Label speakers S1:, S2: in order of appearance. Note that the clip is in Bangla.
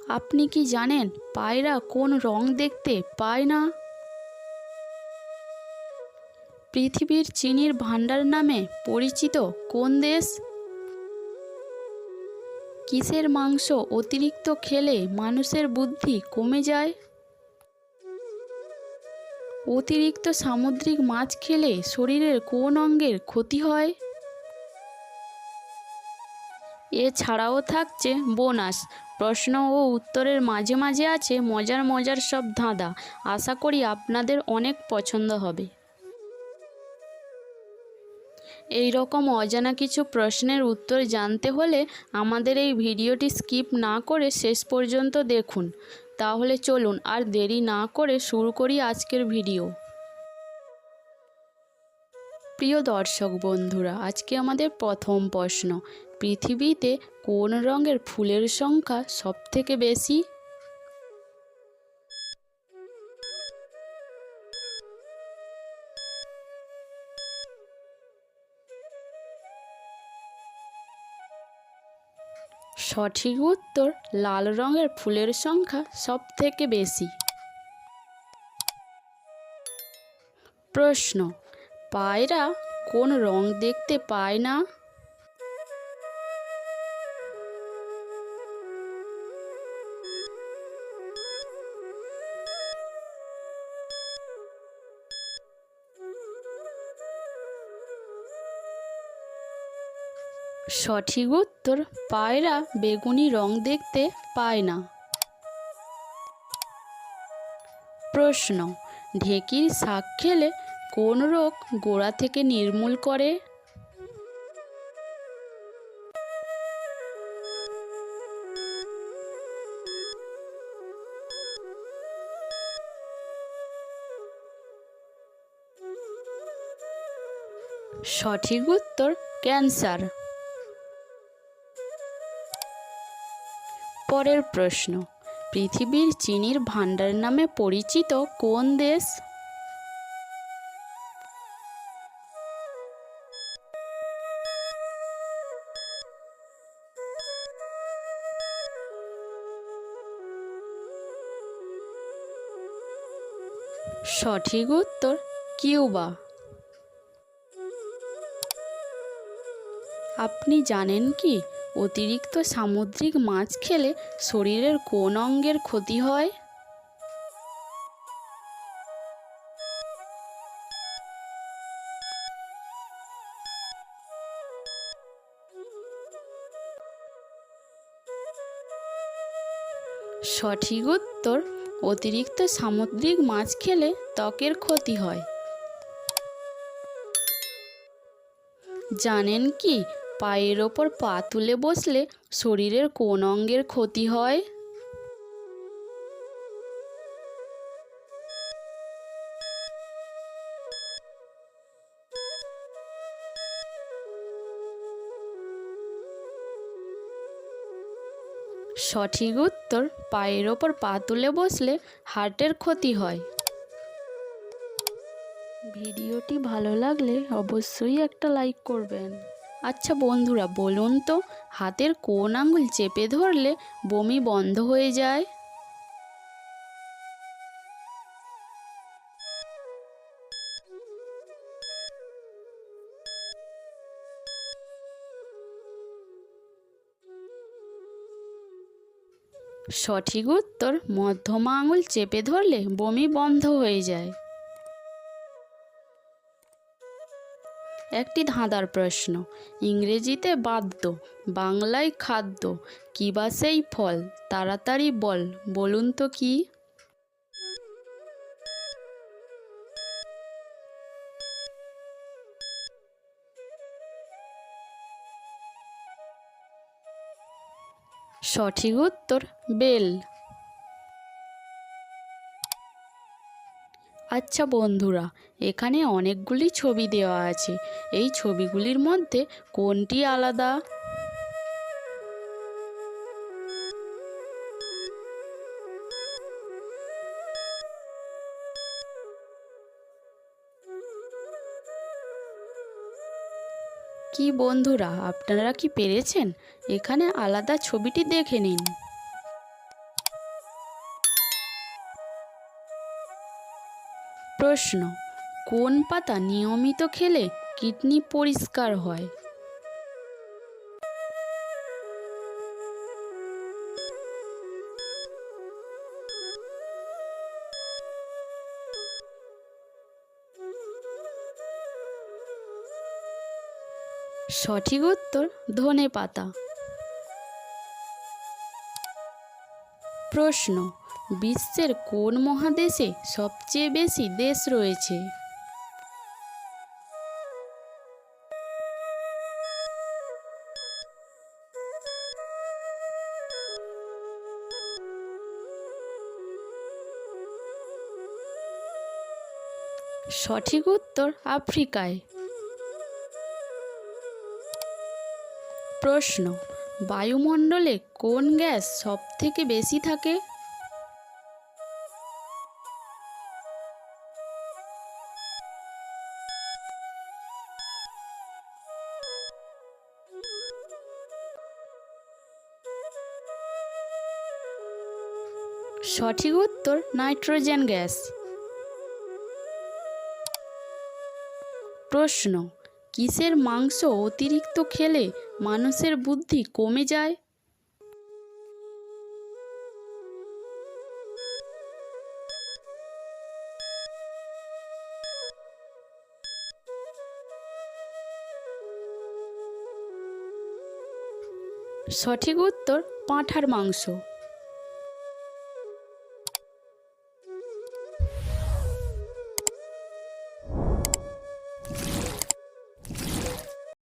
S1: আপনি কি জানেন পায়রা কোন রং দেখতে পায় না? পৃথিবীর চিনির ভান্ডার নামে পরিচিত কোন দেশ? কিসের মাংস অতিরিক্ত খেলে মানুষের বুদ্ধি কমে যায়? অতিরিক্ত সামুদ্রিক মাছ খেলে শরীরের কোন অঙ্গের ক্ষতি হয়? এছাড়াও থাকছে বোনাস প্রশ্ন ও উত্তরের মাঝে মাঝে আছে মজার মজার সব ধাঁধা। আশা করি আপনাদের অনেক পছন্দ হবে। এই রকম অজানা কিছু প্রশ্নের উত্তর জানতে হলে আমাদের এই ভিডিওটি স্কিপ না করে শেষ পর্যন্ত দেখুন। তাহলে চলুন আর দেরি না করে শুরু করি আজকের ভিডিও। প্রিয় দর্শক বন্ধুরা, আজকে আমাদের প্রথম প্রশ্ন, পৃথিবীতে কোন রঙের ফুলের সংখ্যা সবথেকে বেশি? সঠিক উত্তর, লাল রঙের ফুলের সংখ্যা সবথেকে বেশি। প্রশ্ন, পায়রা কোন রং দেখতে পায় না? সঠিক উত্তর, পায়রা বেগুনি রং দেখতে পায় না। প্রশ্ন, ঢেঁকির শাক খেলে কোন রোগ গোড়া থেকে নির্মূল করে? সঠিক উত্তর, ক্যান্সার। পরের প্রশ্ন, পৃথিবীর চিনির ভান্ডার নামে পরিচিত কোন দেশ? সঠিক উত্তর, কিউবা। আপনি জানেন কি অতিরিক্ত সামুদ্রিক মাছ খেলে শরীরের কোন অঙ্গের ক্ষতি হয়? সঠিক উত্তর, অতিরিক্ত সামুদ্রিক মাছ খেলে ত্বকের ক্ষতি হয়। জানেন কি পায়ের ওপর পা তুলে বসলে শরীরের কোন অঙ্গের ক্ষতি হয়? সঠিক উত্তর, পায়ের ওপর পা তুলে বসলে হার্টের ক্ষতি হয়। ভিডিওটি ভালো লাগলে অবশ্যই একটা লাইক করবেন। আচ্ছা বন্ধুরা, বলুন তো হাতের কোন আঙুল চেপে ধরলে বমি বন্ধ হয়ে যায়? সঠিক উত্তর, মধ্যমা আঙুল চেপে ধরলে বমি বন্ধ হয়ে যায়। একটি ধাঁধার প্রশ্ন, ইংরেজিতে বাদ্য, বাংলায় খাদ্য, কি বা সেই ফল? তাড়াতাড়ি বলুন তো কি? সঠিক উত্তর, বেল। আচ্ছা বন্ধুরা, এখানে অনেকগুলি ছবি দেওয়া আছে, এই ছবিগুলির মধ্যে কোনটি আলাদা? কি বন্ধুরা, আপনারা কি পেরেছেন? এখানে আলাদা ছবিটি দেখে নিন। প্রশ্ন, কোন পাতা নিয়মিত খেলে কিডনি পরিষ্কার হয়? সঠিক উত্তর ধনেপাতা। প্রশ্ন, বিশ্বের কোন মহাদেশে সবচেয়ে বেশি দেশ রয়েছে? সঠিক উত্তর আফ্রিকায়। প্রশ্ন, বায়ুমণ্ডলে কোন গ্যাস সবথেকে বেশি থাকে? সঠিক উত্তর নাইট্রোজেন গ্যাস। প্রশ্ন, কিসের মাংস অতিরিক্ত খেলে মানুষের বুদ্ধি কমে যায়? সঠিক উত্তর পাঁঠার মাংস।